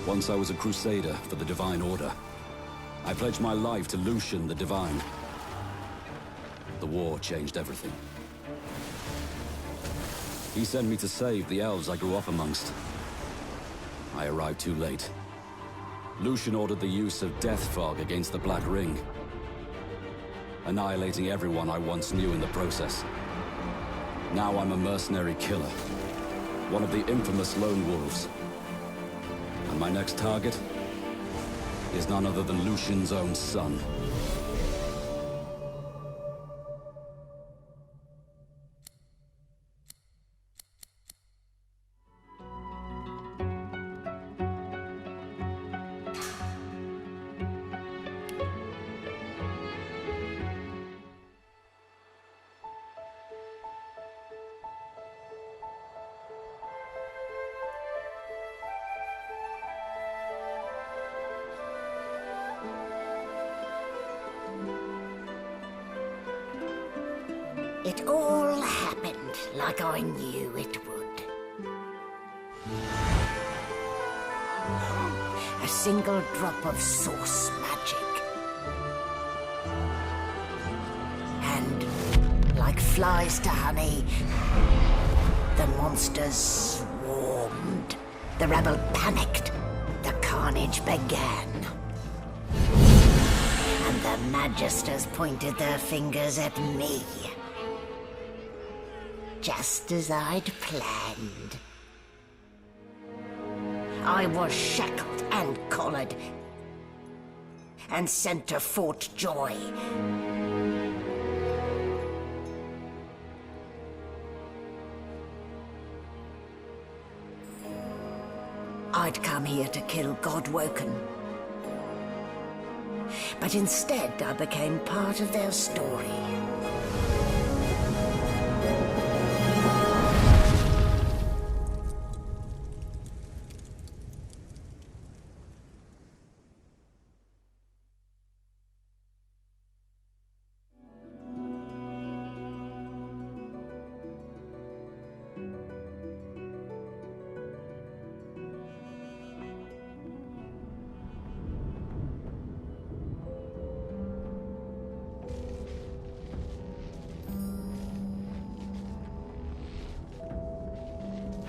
Once I was a crusader for the Divine Order. I pledged my life to Lucian the Divine. The war changed everything. He sent me to save the elves I grew up amongst. I arrived too late. Lucian ordered the use of death fog against the Black Ring, annihilating everyone I once knew in the process. Now I'm a mercenary killer, one of the infamous Lone Wolves. And my next target is none other than Lucian's own son. It all happened like I knew it would. A single drop of source magic. And, like flies to honey, the monsters swarmed. The rebel panicked. The carnage began. And the Magisters pointed their fingers at me. Just as I'd planned. I was shackled and collared, and sent to Fort Joy. I'd come here to kill Godwoken. But instead I became part of their story.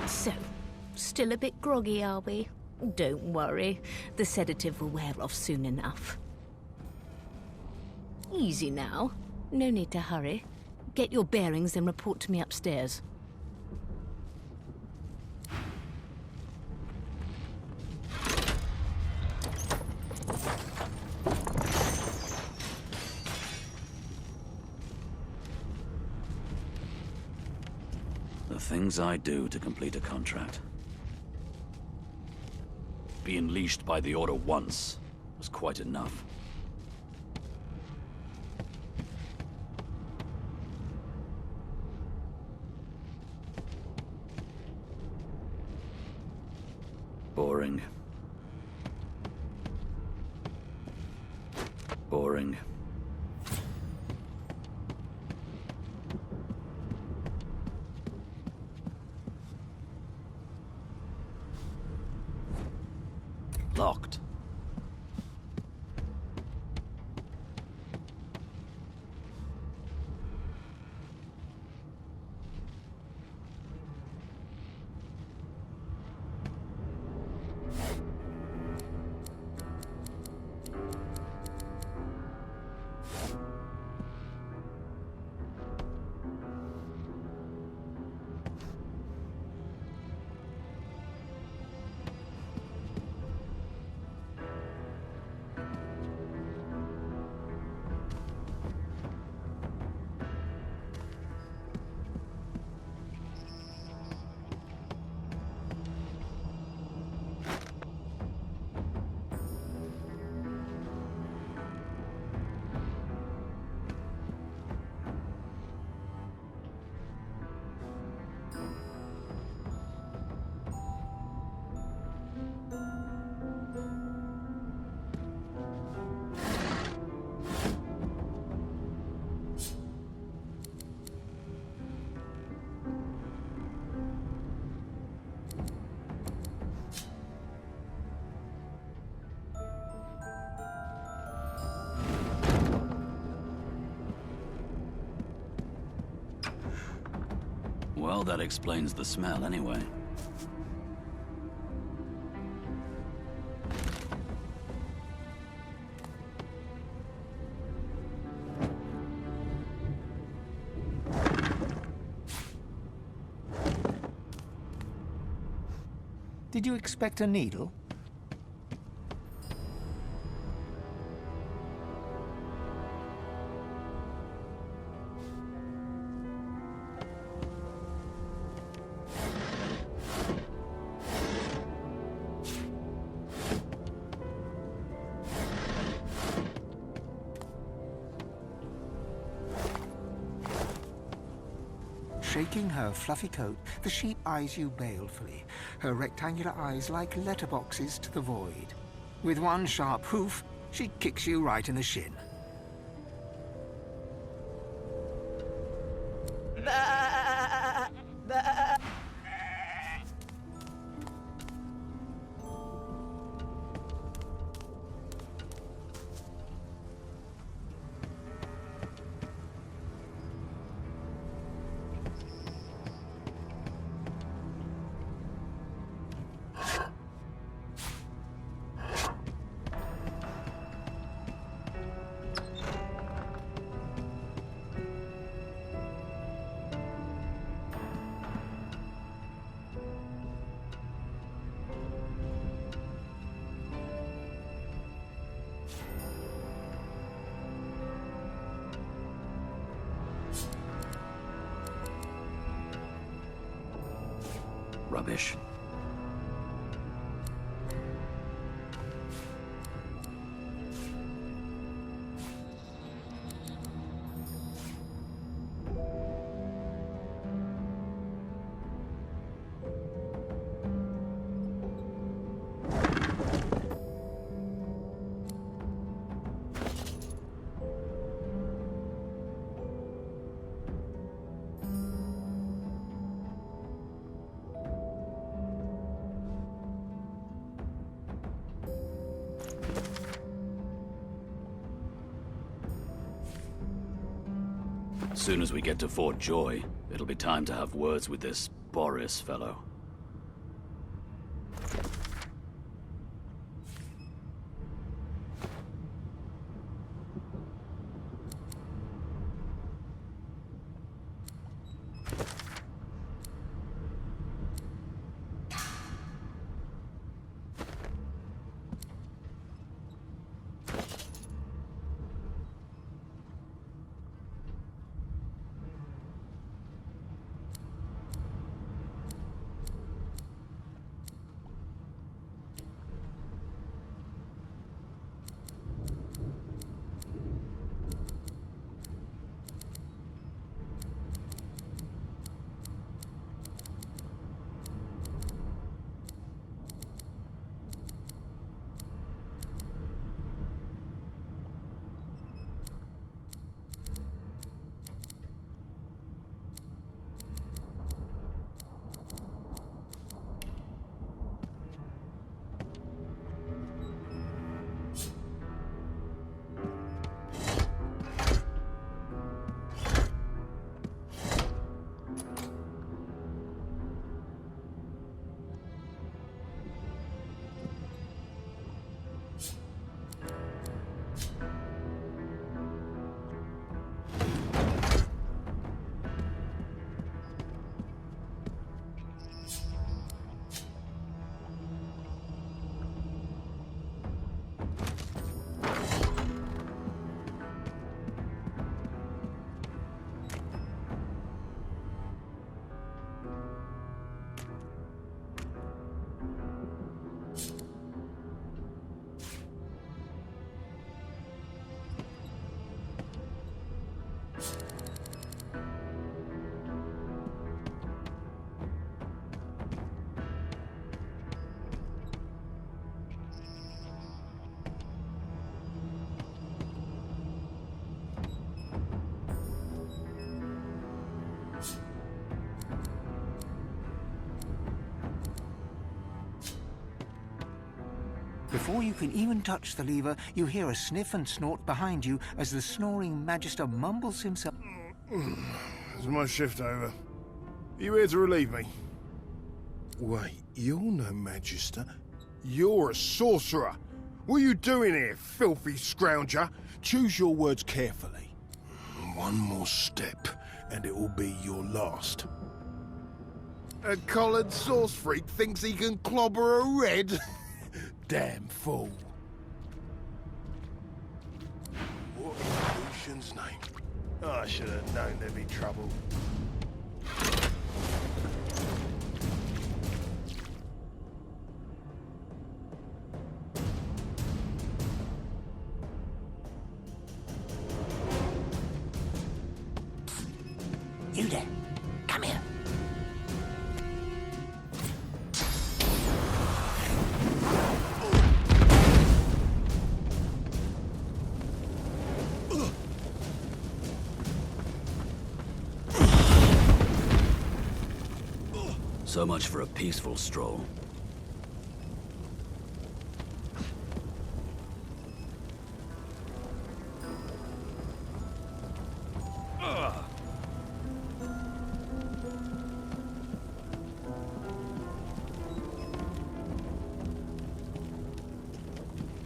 So, still a bit groggy, are we? Don't worry, the sedative will wear off soon enough. Easy now. No need to hurry. Get your bearings and report to me upstairs. The things I do to complete a contract. Being leashed by the Order once was quite enough. Boring. Boring. Locked. Well, that explains the smell anyway. Did you expect a needle? Shaking her fluffy coat, the sheep eyes you balefully, her rectangular eyes like letterboxes to the void. With one sharp hoof, she kicks you right in the shin. Rubbish. Soon as we get to Fort Joy, it'll be time to have words with this Boris fellow. Before you can even touch the lever, you hear a sniff and snort behind you as the snoring Magister mumbles himself. Is my shift over? You here to relieve me? Wait, you're no magister. You're a sorcerer. What are you doing here, filthy scrounger? Choose your words carefully. One more step, and it will be your last. A collared sauce freak thinks he can clobber a red? Damn fool. What in Lucian's name? I should have known there'd be trouble. You there. Come here. So much for a peaceful stroll.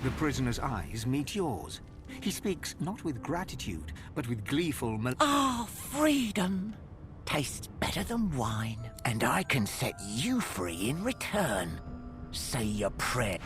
The prisoner's eyes meet yours. He speaks not with gratitude, but with gleeful Ah, freedom! Tastes better than wine, and I can set you free in return. Say your prayer.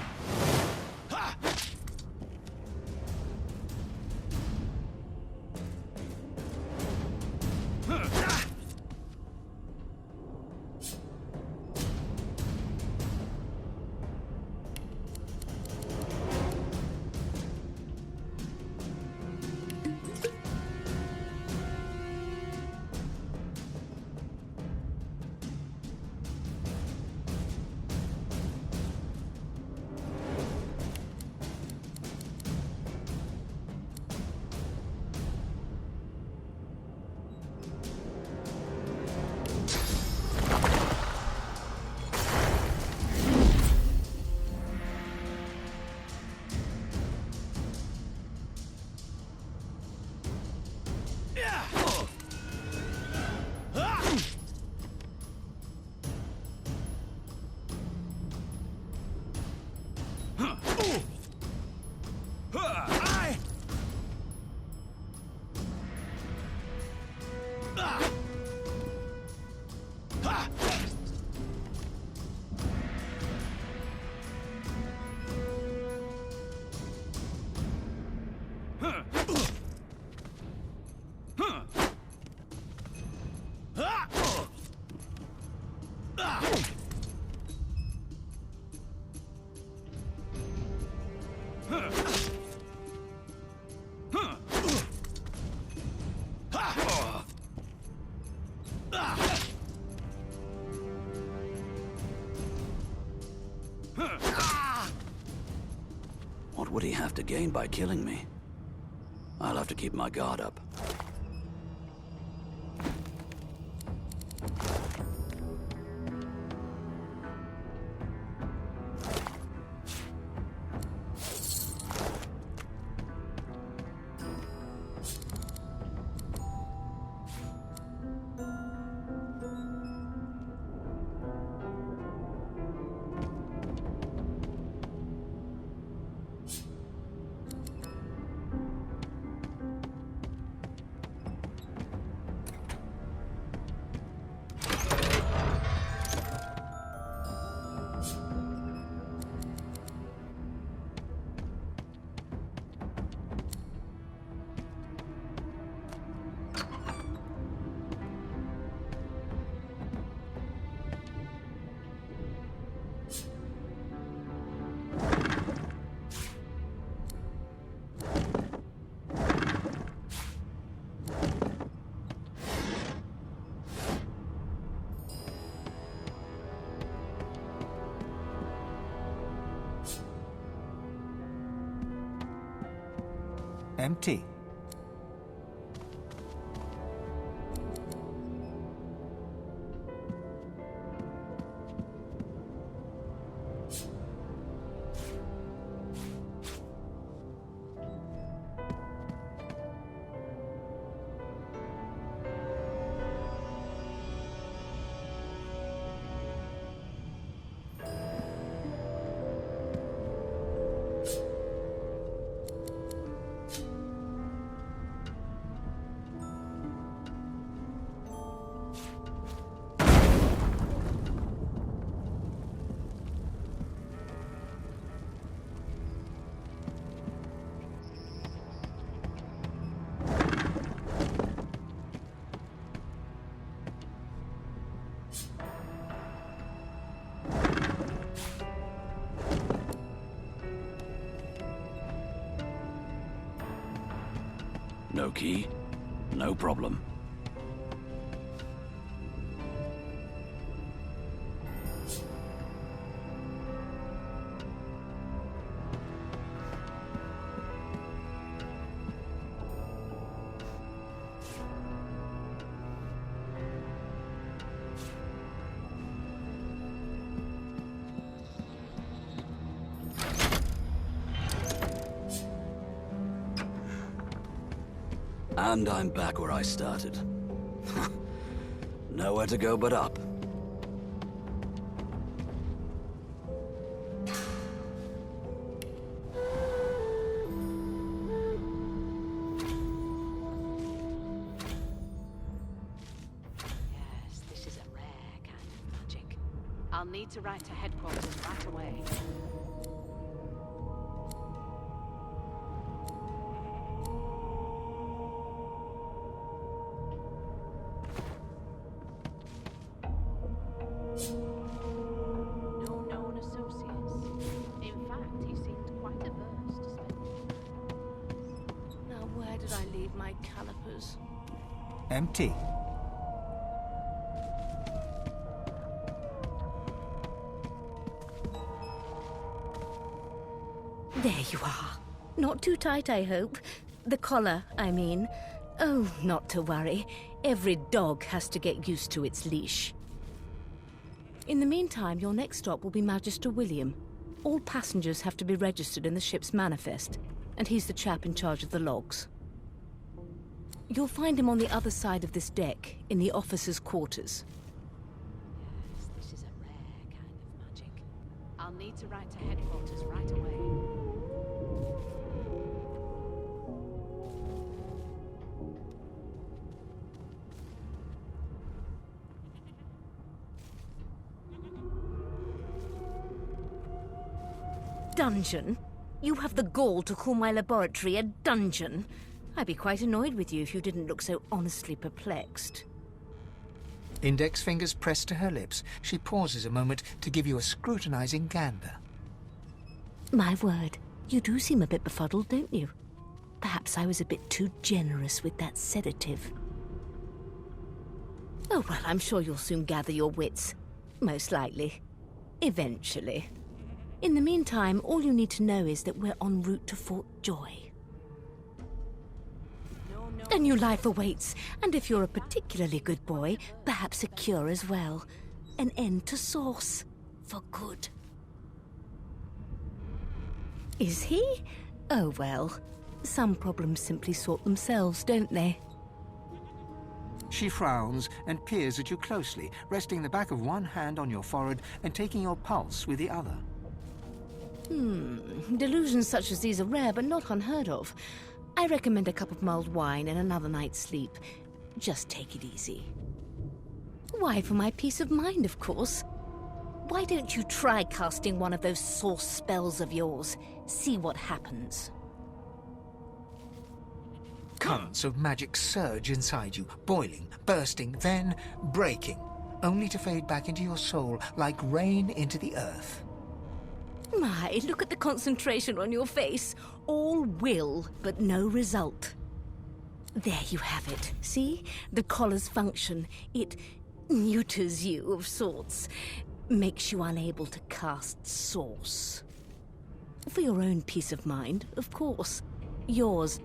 What would he have to gain by killing me? I'll have to keep my guard up. empty. No key? No problem. And I'm back where I started. Nowhere to go but up. Yes, this is a rare kind of magic. I'll need to write to headquarters right away. No known associates. In fact, he seemed quite averse to spending. Now, where did I leave my calipers? Empty. There you are. Not too tight, I hope. The collar, I mean. Oh, not to worry. Every dog has to get used to its leash. In the meantime, your next stop will be Magister William. All passengers have to be registered in the ship's manifest, and he's the chap in charge of the logs. You'll find him on the other side of this deck, in the officers' quarters. Yes, this is a rare kind of magic. I'll need to write to headquarters right away. Dungeon? You have the gall to call my laboratory a dungeon? I'd be quite annoyed with you if you didn't look so honestly perplexed. Index fingers pressed to her lips, she pauses a moment to give you a scrutinizing gander. My word, you do seem a bit befuddled, don't you? Perhaps I was a bit too generous with that sedative. Oh, well, I'm sure you'll soon gather your wits. Most likely. Eventually. In the meantime, all you need to know is that we're en route to Fort Joy. A new life awaits, and if you're a particularly good boy, perhaps a cure as well. An end to Sauce. For good. Is he? Oh well. Some problems simply sort themselves, don't they? She frowns and peers at you closely, resting the back of one hand on your forehead and taking your pulse with the other. Delusions such as these are rare, but not unheard of. I recommend a cup of mulled wine and another night's sleep. Just take it easy. Why, for my peace of mind, of course. Why don't you try casting one of those Sauce spells of yours? See what happens. Currents of magic surge inside you, boiling, bursting, then breaking, only to fade back into your soul like rain into the earth. My, look at the concentration on your face. All will, but no result. There you have it. See? The collar's function. It neuters you of sorts. Makes you unable to cast Sauce. For your own peace of mind, of course. Yours.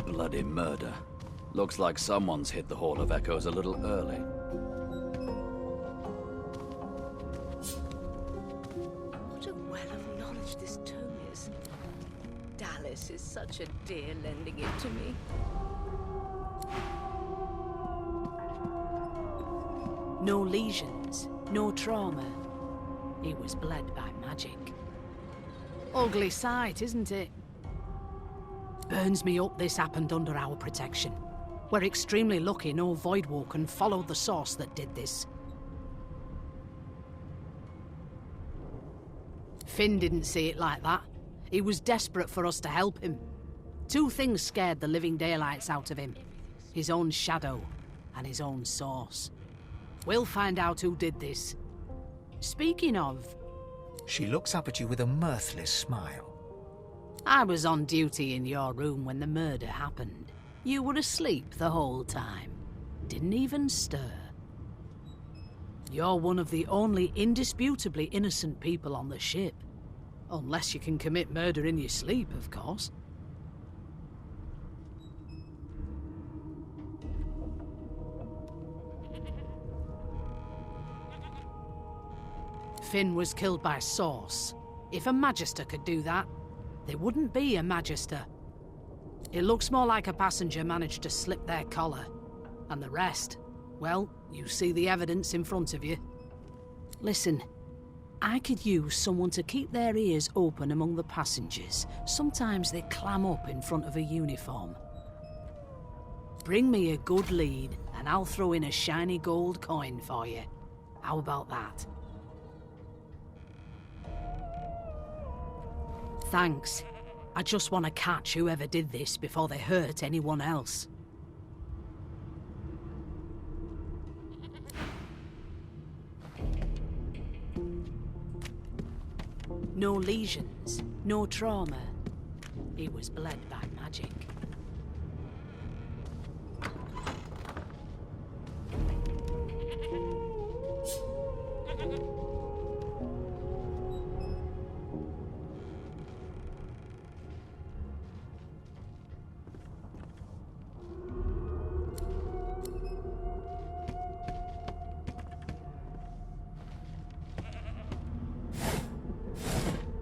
Bloody murder. Looks like someone's hit the Hall of Echoes a little early. What a well of knowledge this tome is. Dallas is such a dear lending it to me. No lesions, no trauma. He was bled by magic. Ugly sight, isn't it? Burns me up this happened under our protection. We're extremely lucky no Voidwalker followed the source that did this. Finn didn't see it like that. He was desperate for us to help him. Two things scared the living daylights out of him. His own shadow and his own source. We'll find out who did this. Speaking of, She looks up at you with a mirthless smile. I was on duty in your room when the murder happened. You were asleep the whole time. Didn't even stir. You're one of the only indisputably innocent people on the ship. Unless you can commit murder in your sleep, of course. Finn was killed by Source. If a Magister could do that, there wouldn't be a Magister. It looks more like a passenger managed to slip their collar. And the rest, well, you see the evidence in front of you. Listen, I could use someone to keep their ears open among the passengers. Sometimes they clam up in front of a uniform. Bring me a good lead, and I'll throw in a shiny gold coin for you. How about that? Thanks. I just want to catch whoever did this before they hurt anyone else. No lesions, no trauma. He was bled by magic.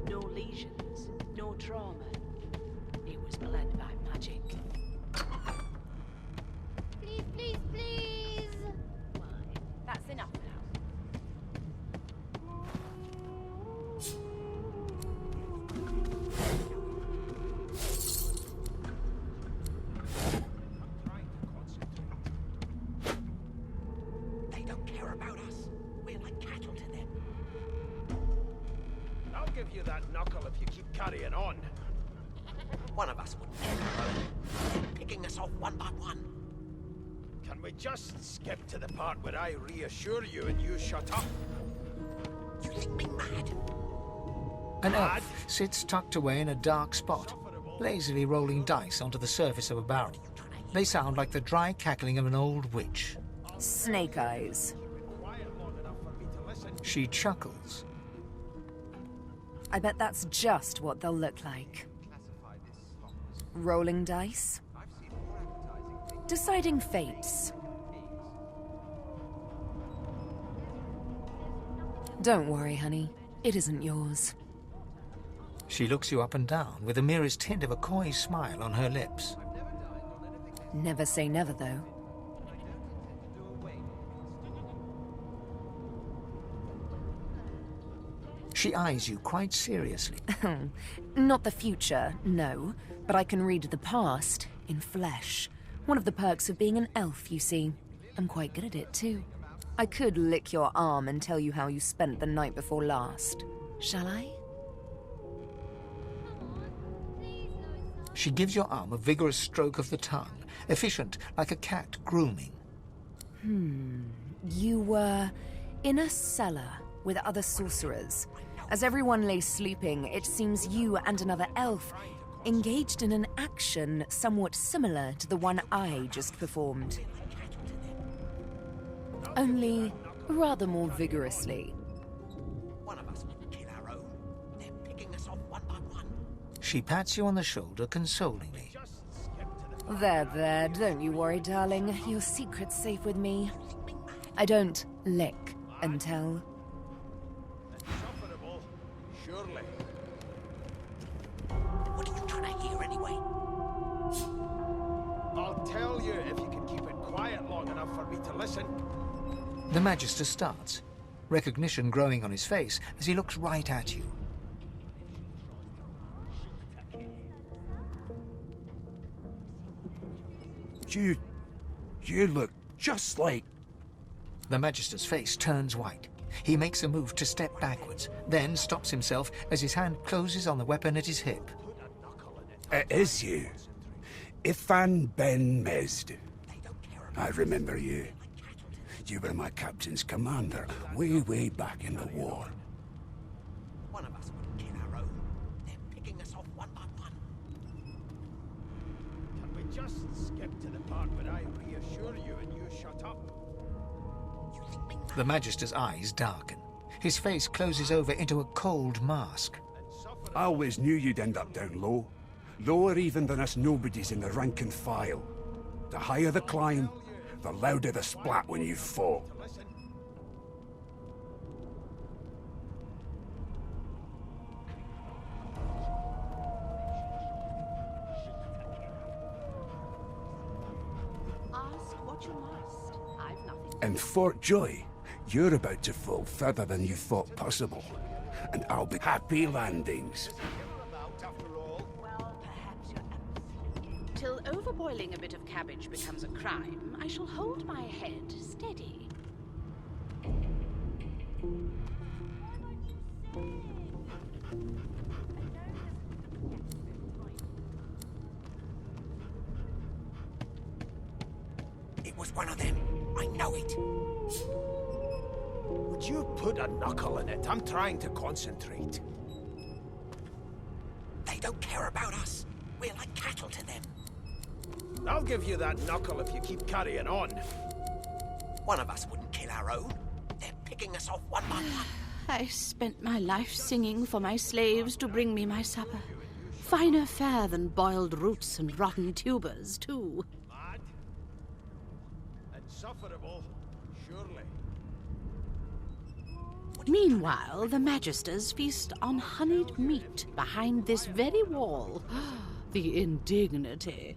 No lesions, no trauma. He was bled by magic. Please, please, please! That's enough now. They don't care about us. We're like cattle to them. I'll give you that knuckle if you keep carrying on. One of us would never learn. They're picking us off one by one. Can we just skip to the part where I reassure you and you shut up? You think me mad? An elf sits tucked away in a dark spot, lazily rolling dice onto the surface of a barrel. They sound like the dry cackling of an old witch. Snake eyes. Quiet long enough for me to listen. She chuckles. I bet that's just what they'll look like. Rolling dice. Deciding fates. Don't worry, honey. It isn't yours. She looks you up and down with the merest hint of a coy smile on her lips. Never say never, though. She eyes you quite seriously. Not the future, no. But I can read the past in flesh. One of the perks of being an elf, you see. I'm quite good at it, too. I could lick your arm and tell you how you spent the night before last. Shall I? She gives your arm a vigorous stroke of the tongue, efficient like a cat grooming. You were in a cellar with other sorcerers. As everyone lay sleeping, it seems you and another elf engaged in an action somewhat similar to the one I just performed. Only rather more vigorously. One of us wouldn't kill our own. They're picking us off one by one. She pats you on the shoulder consolingly. There, don't you worry, darling. Your secret's safe with me. I don't lick and tell. Insufferable, surely. What are you trying to hear anyway? I'll tell you if you can keep it quiet long enough for me to listen. The Magister starts, recognition growing on his face as he looks right at you. You look just like... The Magister's face turns white. He makes a move to step backwards, then stops himself as his hand closes on the weapon at his hip. It is you. Ifan Ben Mesd. I remember you. You were my captain's commander way back in the war. One of us wouldn't kill our own. They're picking us off one by one. Can we just skip to the part where I reassure you and you shut up? You think me The Magister's eyes darken. His face closes over into a cold mask. I always knew you'd end up down low. Lower even than us nobodies in the rank and file. The higher the climb, the louder the splat when you fall. Ask what you must. I've nothing. And Fort Joy, you're about to fall further than you thought possible. And I'll be happy landings. Till overboiling a bit of cabbage becomes a crime, I shall hold my head steady. It was one of them. I know it. Would you put a knuckle in it? I'm trying to concentrate. They don't care about us. We're like cattle to them. I'll give you that knuckle if you keep carrying on. One of us wouldn't kill our own. They're picking us off one by one. I spent my life singing for my slaves to bring me my supper. Finer fare than boiled roots and rotten tubers, too. Mad? Insufferable, surely. Meanwhile, the Magisters feast on honeyed meat behind this very wall. The indignity.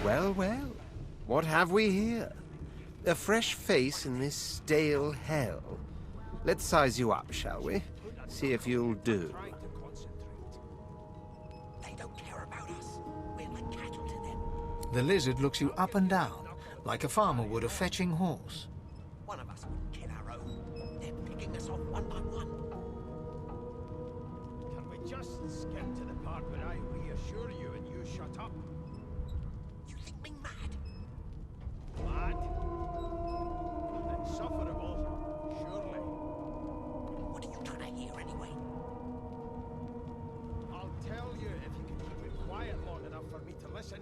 Well, well, what have we here? A fresh face in this stale hell. Let's size you up, shall we? See if you'll do. They don't care about us. We're like cattle to them. The lizard looks you up and down, like a farmer would a fetching horse. One of us wouldn't kill our own. They're picking us off one by one. Can we just skip to the part where I reassure you and you shut up? You think me mad? Mad? Insufferable, surely. What are you trying to hear anyway? I'll tell you if you can keep it quiet long enough for me to listen.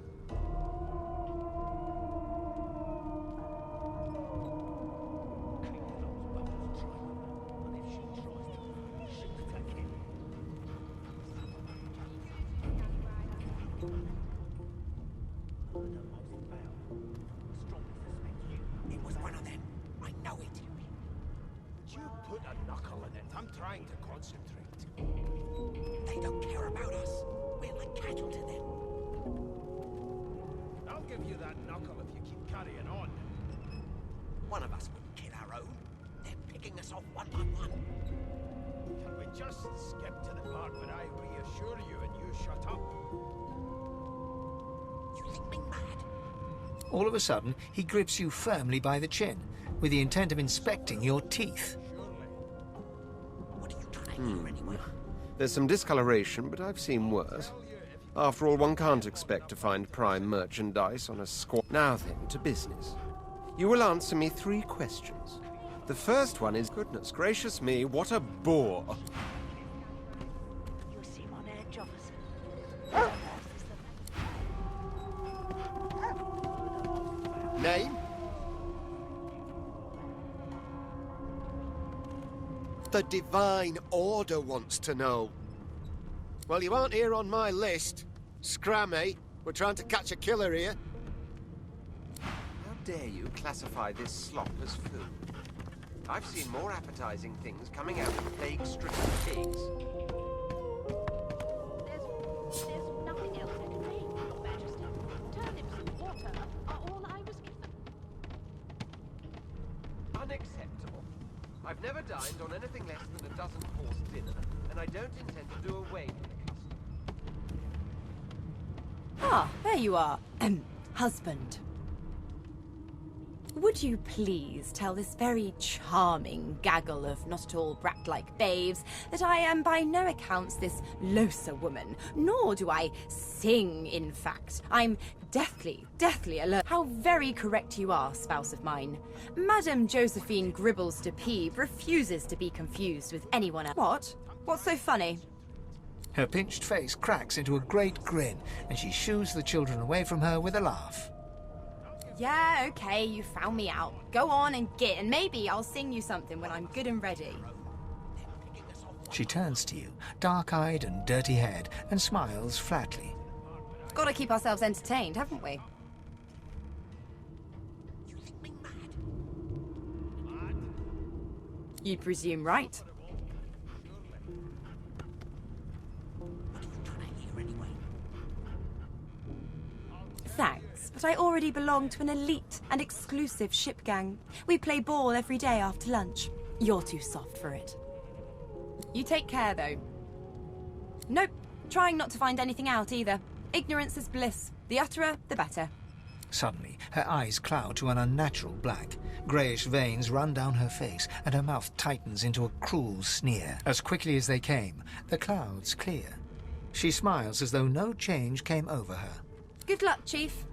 It was one of them. I know it. Would you put a knuckle in it? I'm trying to concentrate. They don't care about us. We're like cattle to them. I'll give you that knuckle if you keep carrying on. One of us wouldn't kill our own. They're picking us off one by one. Can we just skip to the part where I reassure you and you shut up? You think me mad? All of a sudden, he grips you firmly by the chin, with the intent of inspecting your teeth. Surely. What are you trying to hear anyway? There's some discoloration, but I've seen worse. After all, one can't expect to find prime merchandise on a squat. Now then, to business. You will answer me 3 questions. The first one is, goodness gracious me, what a bore. You seem on edge, officer. Name? The Divine Order wants to know. Well, you aren't here on my list. Scram, eh? We're trying to catch a killer here. How dare you classify this slop as food? I've seen more appetizing things coming out of plague-stricken pigs. There's nothing else I can make, Your Majesty. Turnips and water are all I was given. Unacceptable. I've never dined on anything less than a dozen-course dinner, and I don't intend to do away with it. Ah, there you are. Husband. Would you please tell this very charming gaggle of not-at-all brat-like babes that I am by no accounts this Losa woman, nor do I sing, in fact. I'm deathly alert. How very correct you are, spouse of mine. Madame Josephine Gribbles de Peeb refuses to be confused with anyone else. What? What's so funny? Her pinched face cracks into a great grin, and she shoos the children away from her with a laugh. Yeah, okay, you found me out. Go on and git, and maybe I'll sing you something when I'm good and ready. She turns to you, dark-eyed and dirty-haired, and smiles flatly. Gotta keep ourselves entertained, haven't we? You think me mad? You'd presume right. What are you trying to hear anyway? Thanks, but I already belong to an elite and exclusive ship gang. We play ball every day after lunch. You're too soft for it. You take care, though. Nope, trying not to find anything out either. Ignorance is bliss. The utterer, the better. Suddenly, her eyes cloud to an unnatural black. Greyish veins run down her face, and her mouth tightens into a cruel sneer. As quickly as they came, the clouds clear. She smiles as though no change came over her. Good luck, Chief.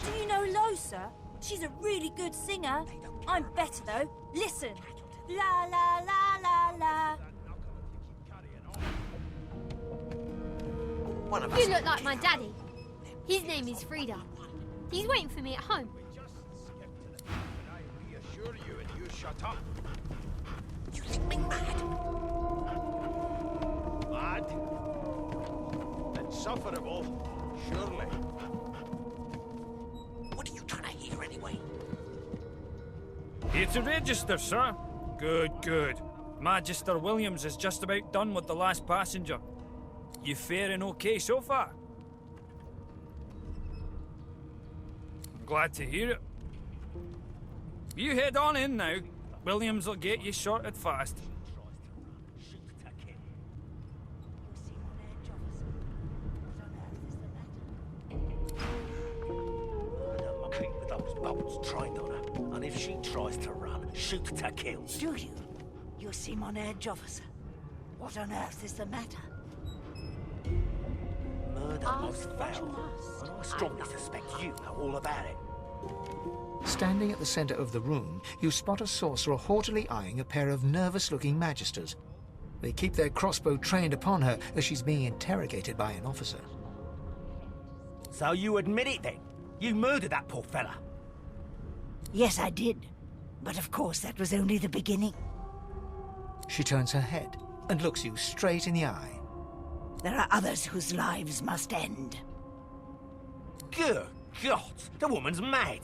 Do you know Losa? She's a really good singer. I'm better though. Listen. La la la la la. You look like my daddy. His name is Frida. He's waiting for me at home. I reassure you and you shut up. You think me mad? Mad? Insufferable, surely. What are you trying to hear anyway? Here to register, sir. Good, good. Magister Williams is just about done with the last passenger. You faring okay so far? I'm glad to hear it. You head on in now. Williams will get you sorted fast. Keep those bolts trained on her, and if she tries to run, shoot to kill. Do you? You seem on edge, officer. What on earth is the matter? Murder most foul, and I strongly suspect you know all about it. Standing at the center of the room, you spot a sorcerer haughtily eyeing a pair of nervous-looking magisters. They keep their crossbow trained upon her as she's being interrogated by an officer. So you admit it then? You murdered that poor fella? Yes, I did. But of course, that was only the beginning. She turns her head and looks you straight in the eye. There are others whose lives must end. Good God, the woman's mad.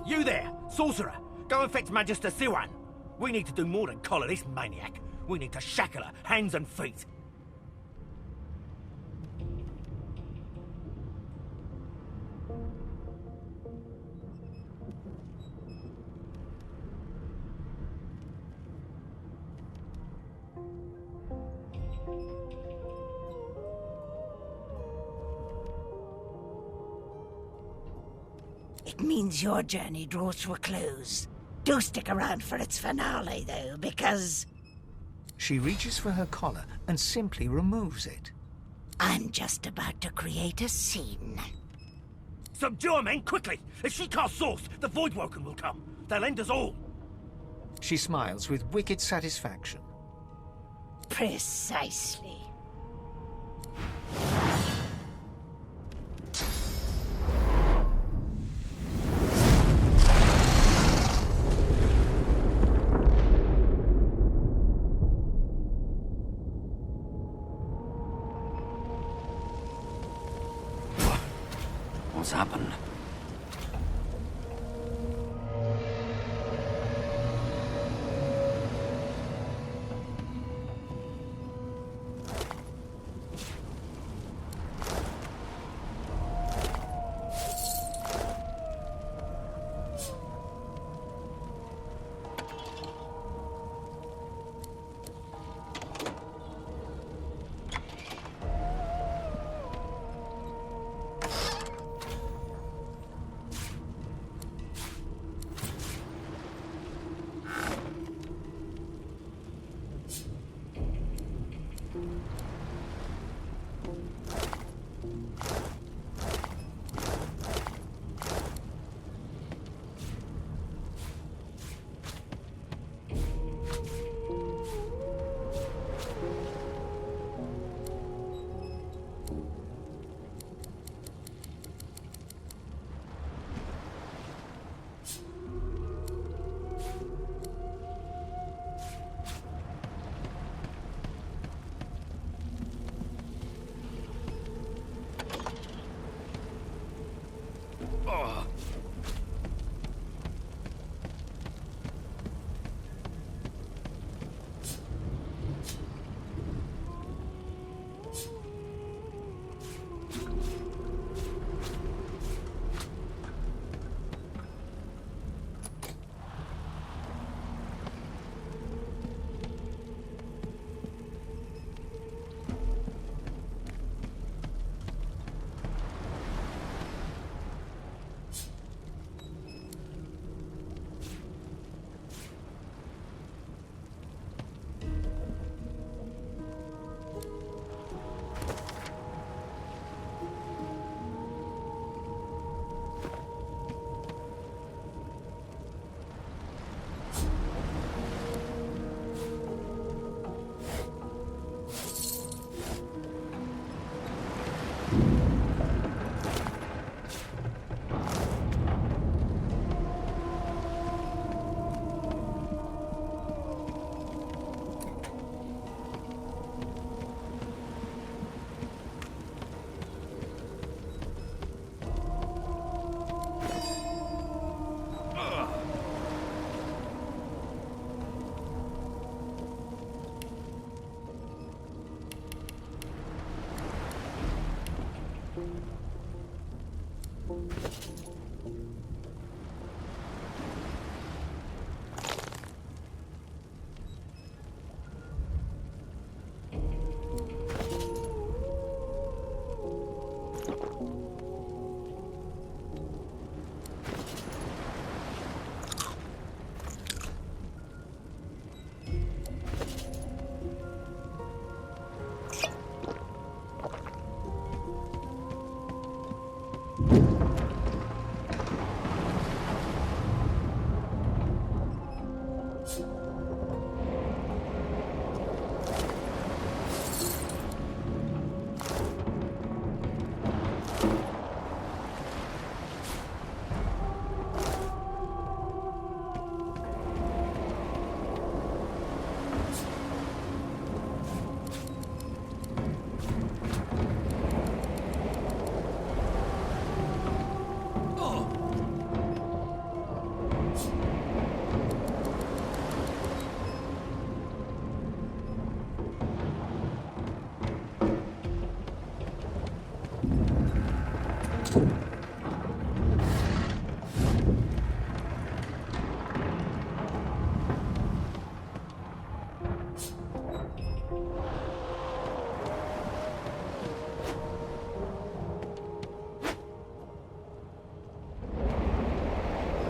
You there, sorcerer, go and fetch Magister Siwan. We need to do more than collar this maniac. We need to shackle her, hands and feet. It means your journey draws to a close. Do stick around for its finale, though, because... She reaches for her collar and simply removes it. I'm just about to create a scene. Subdue her, men, quickly! If she casts source, the Voidwoken will come. They'll end us all. She smiles with wicked satisfaction. Precisely. what's happened.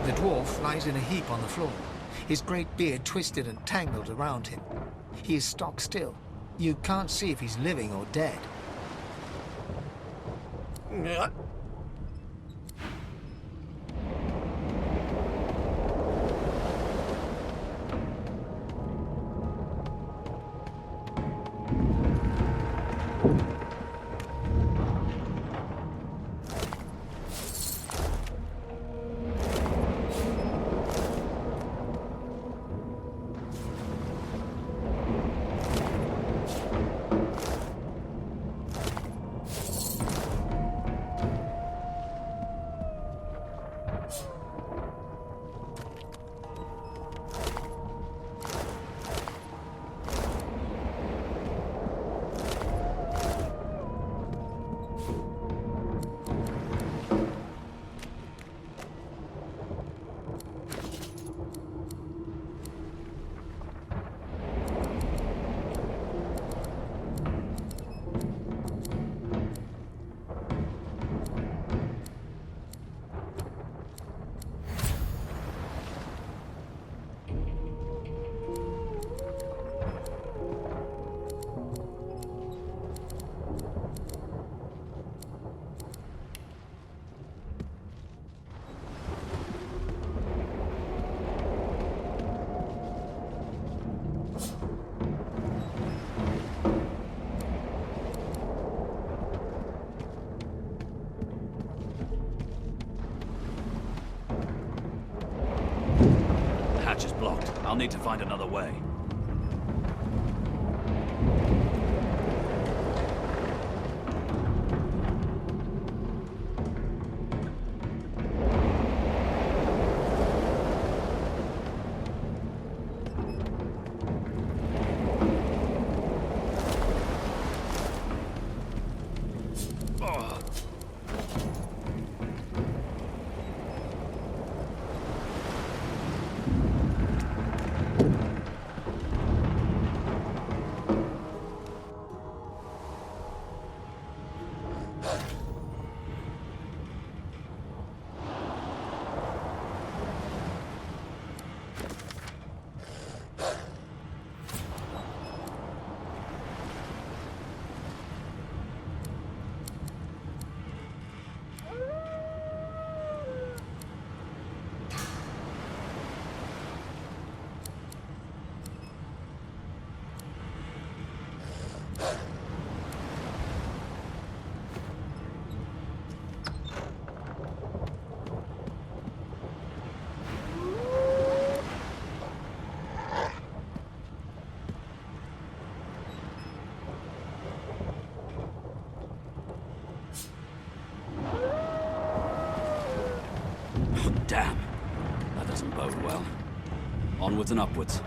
The dwarf lies in a heap on the floor, his great beard twisted and tangled around him. He is stock still. You can't see if he's living or dead. I'll need to find another way. Damn. That doesn't bode well. Onwards and upwards.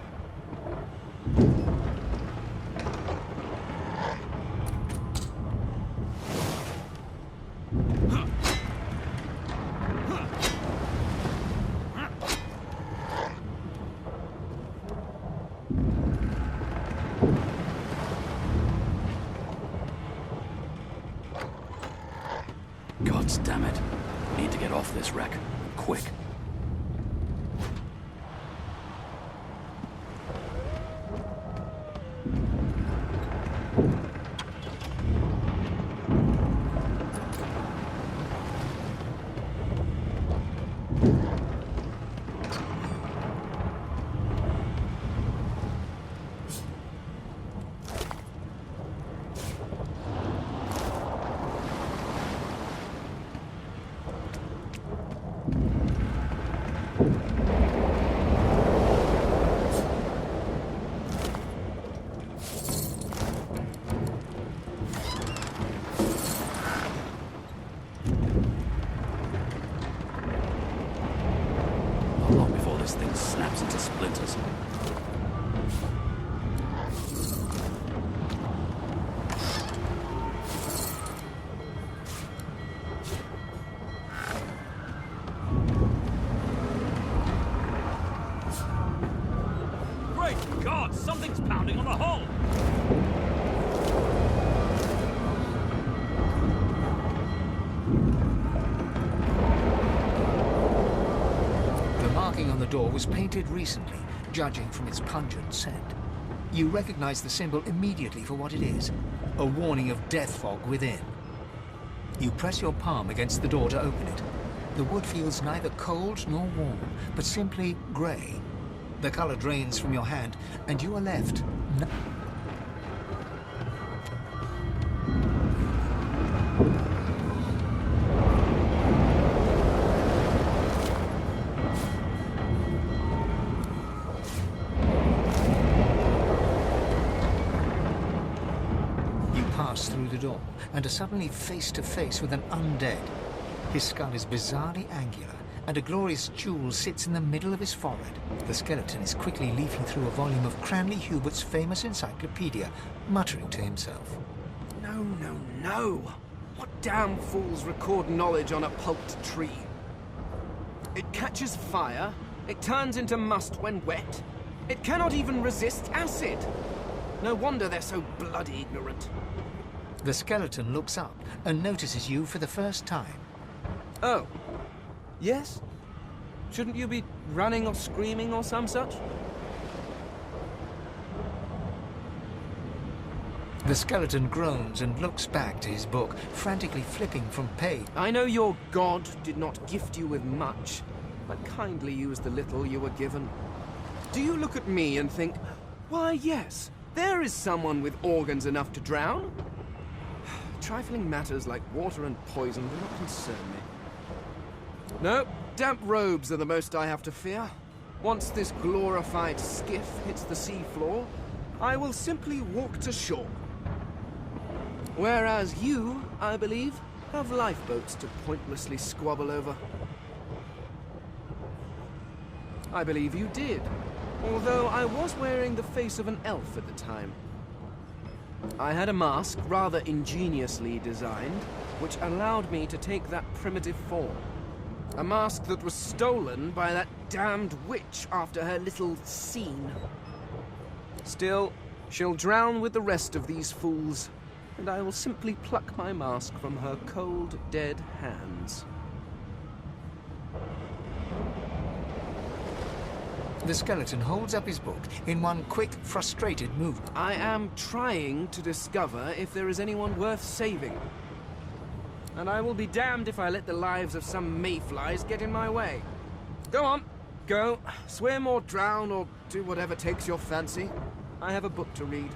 God damn it. Need to get off this wreck. Quick. This thing snaps into splinters. Great God! Something's pounding on the hull! On the door was painted recently, judging from its pungent scent. You recognize the symbol immediately for what it is, a warning of death fog within. You press your palm against the door to open it. The wood feels neither cold nor warm, but simply grey. The color drains from your hand, and you are left through the door and are suddenly face to face with an undead. His skull is bizarrely angular, and a glorious jewel sits in the middle of his forehead. The skeleton is quickly leafing through a volume of Cranley Hubert's famous encyclopedia, muttering to himself. No, no, no! What damn fools record knowledge on a pulped tree? It catches fire, it turns into must when wet, it cannot even resist acid! No wonder they're so bloody ignorant. The skeleton looks up and notices you for the first time. Oh. Yes? Shouldn't you be running or screaming or some such? The skeleton groans and looks back to his book, frantically flipping from page. I know your god did not gift you with much, but kindly used the little you were given. Do you look at me and think, why yes, there is someone with organs enough to drown? Trifling matters like water and poison do not concern me. No, damp robes are the most I have to fear. Once this glorified skiff hits the seafloor, I will simply walk to shore. Whereas you, I believe, have lifeboats to pointlessly squabble over. I believe you did, although I was wearing the face of an elf at the time. I had a mask, rather ingeniously designed, which allowed me to take that primitive form. A mask that was stolen by that damned witch after her little scene. Still, she'll drown with the rest of these fools, and I will simply pluck my mask from her cold, dead hands. The skeleton holds up his book in one quick, frustrated movement. I am trying to discover if there is anyone worth saving. And I will be damned if I let the lives of some mayflies get in my way. Go on, go. Swim or drown or do whatever takes your fancy. I have a book to read.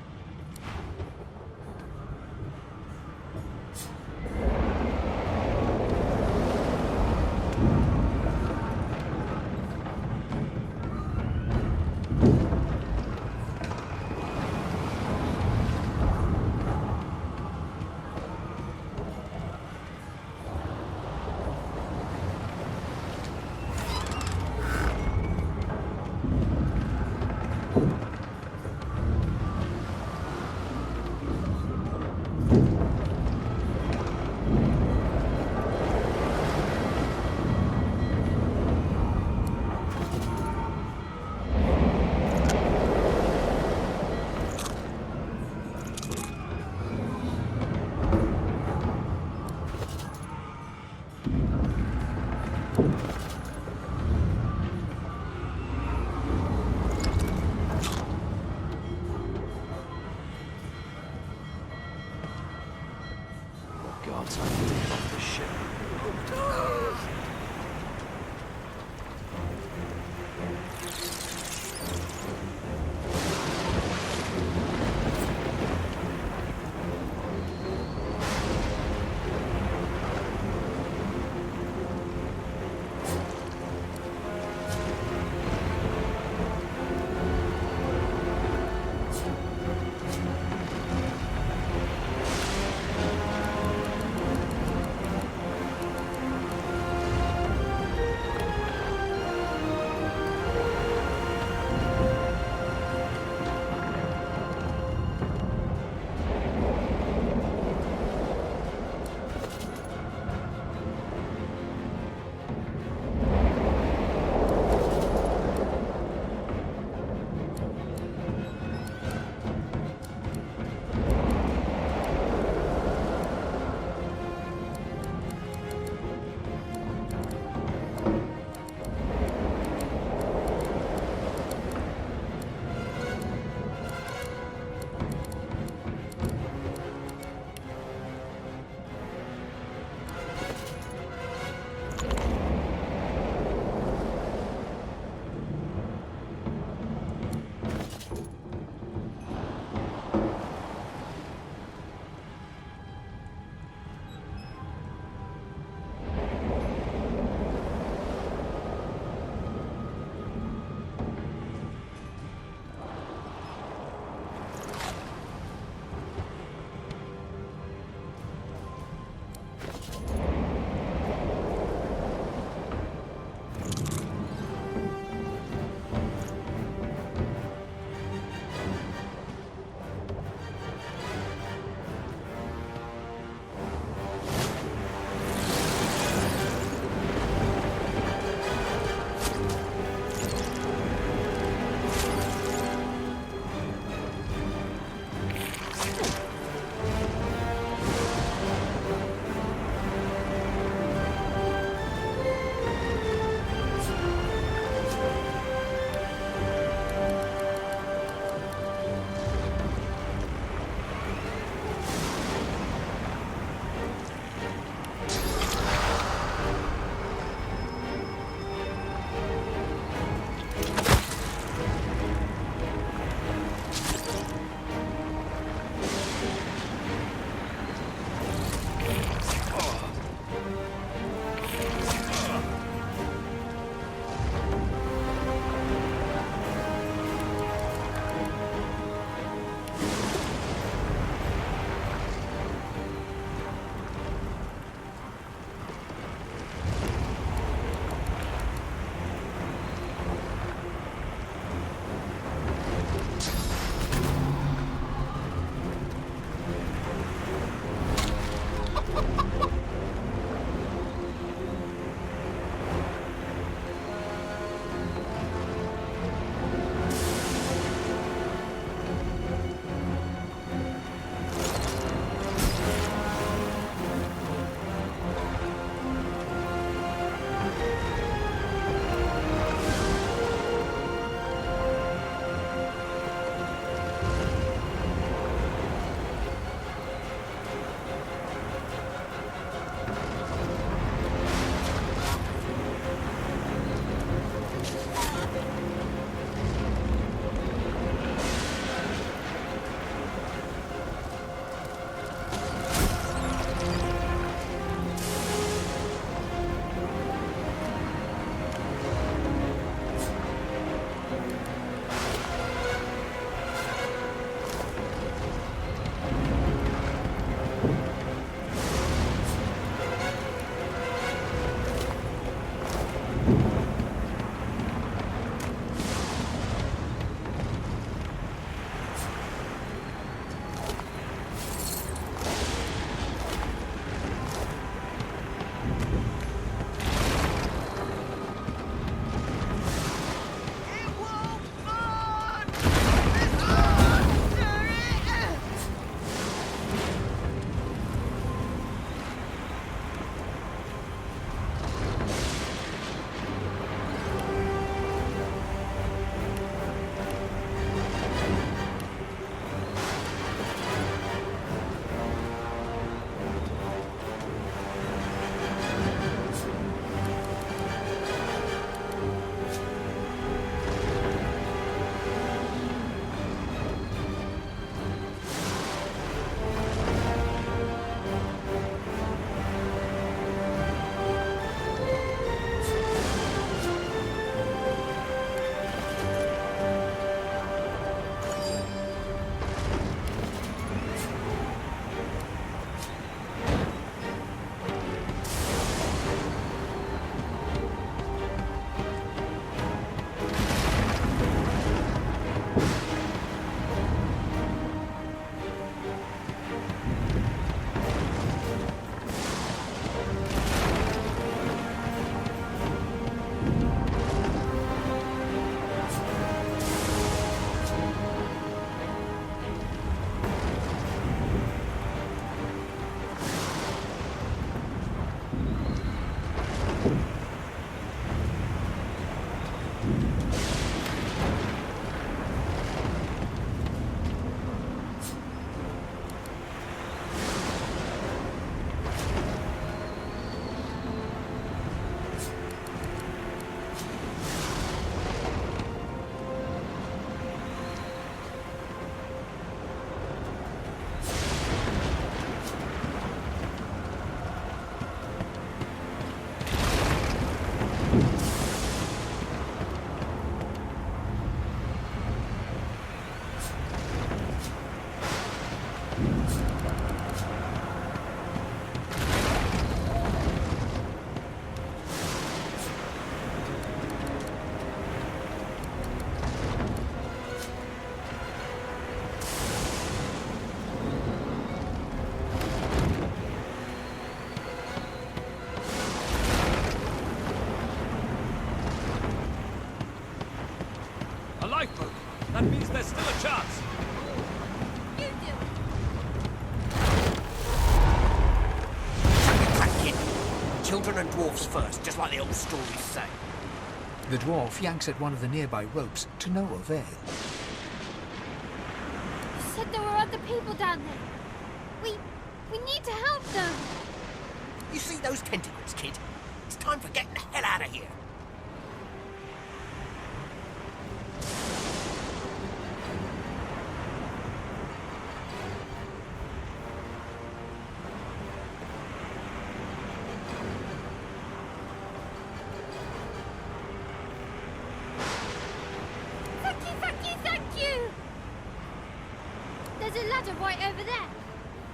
That means there's still a chance. You do it. Kid. Children and dwarfs first, just like the old stories say. The dwarf yanks at one of the nearby ropes to no avail. You said there were other people down there. We need to help them. You see those tentacles, kid? It's time for getting the hell out of here. Thank you! There's a ladder right over there.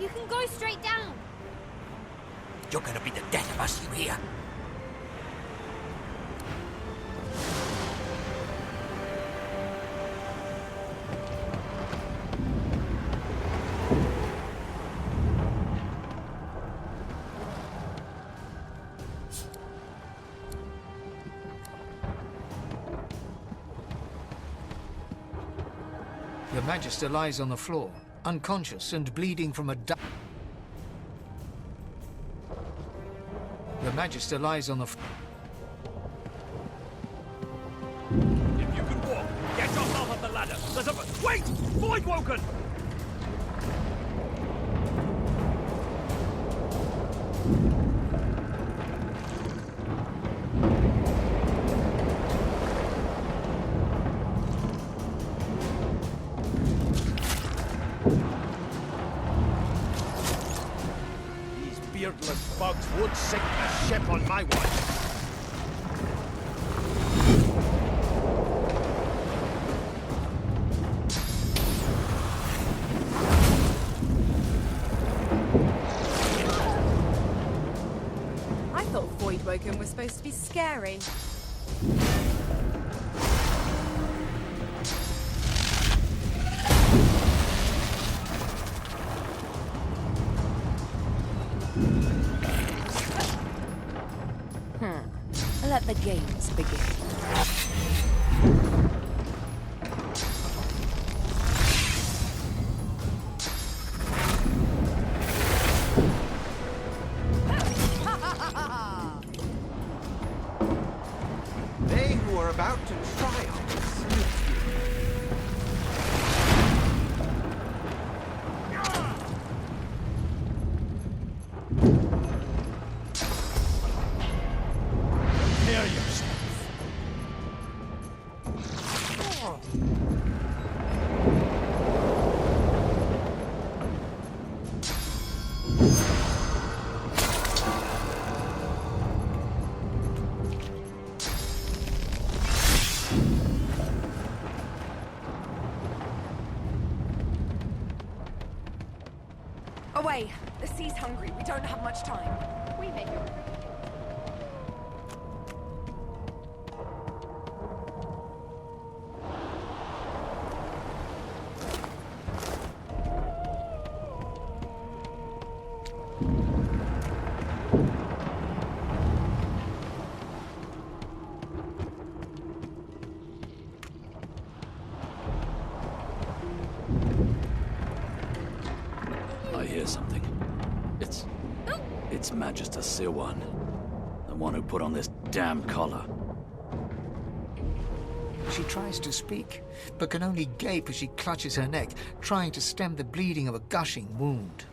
You can go straight down. You're gonna be the death of us, you hear? The Magister lies on the floor, unconscious and bleeding from a The Magister lies on the If you can walk, get yourself up the ladder. There's a... Wait! Void Woken! Beardless bugs would sink the ship on my watch. I thought Void Woken was supposed to be scary. Let the games begin. They who are about to triumph salute Prepare yourself. Away! The sea's hungry. We don't have much time. We make your I hear something. It's Magister Siwan, the one who put on this damn collar. She tries to speak, but can only gape as she clutches her neck, trying to stem the bleeding of a gushing wound.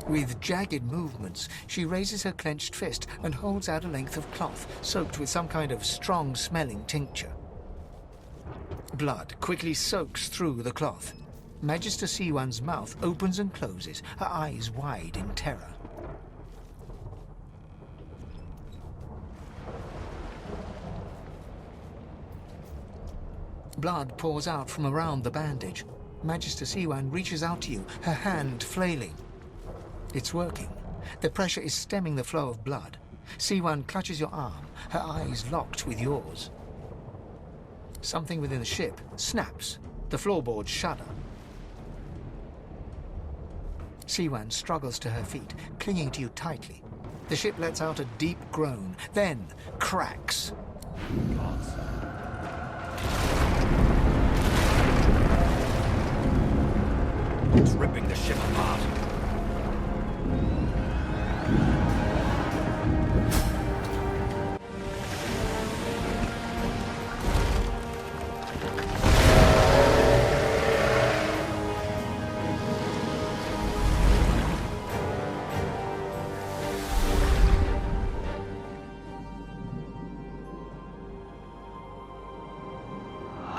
With jagged movements, she raises her clenched fist and holds out a length of cloth, soaked with some kind of strong-smelling tincture. Blood quickly soaks through the cloth. Magister Siwan's mouth opens and closes, her eyes wide in terror. Blood pours out from around the bandage. Magister Siwan reaches out to you, her hand flailing. It's working. The pressure is stemming the flow of blood. Siwan clutches your arm, her eyes locked with yours. Something within the ship snaps. The floorboards shudder. Siwan struggles to her feet, clinging to you tightly. The ship lets out a deep groan, then cracks. Gods. It's ripping the ship apart.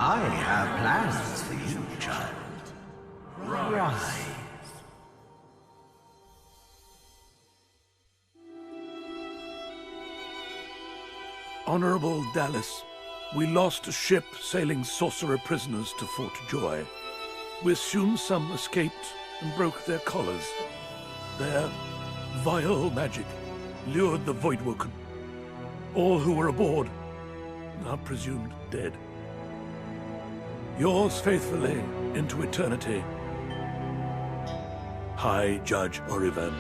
I have plans for you, child. Rise. Honorable Dallas, we lost a ship sailing sorcerer prisoners to Fort Joy. We assume some escaped and broke their collars. Their vile magic lured the Voidwoken. All who were aboard are presumed dead. Yours faithfully into eternity, High Judge Orivan.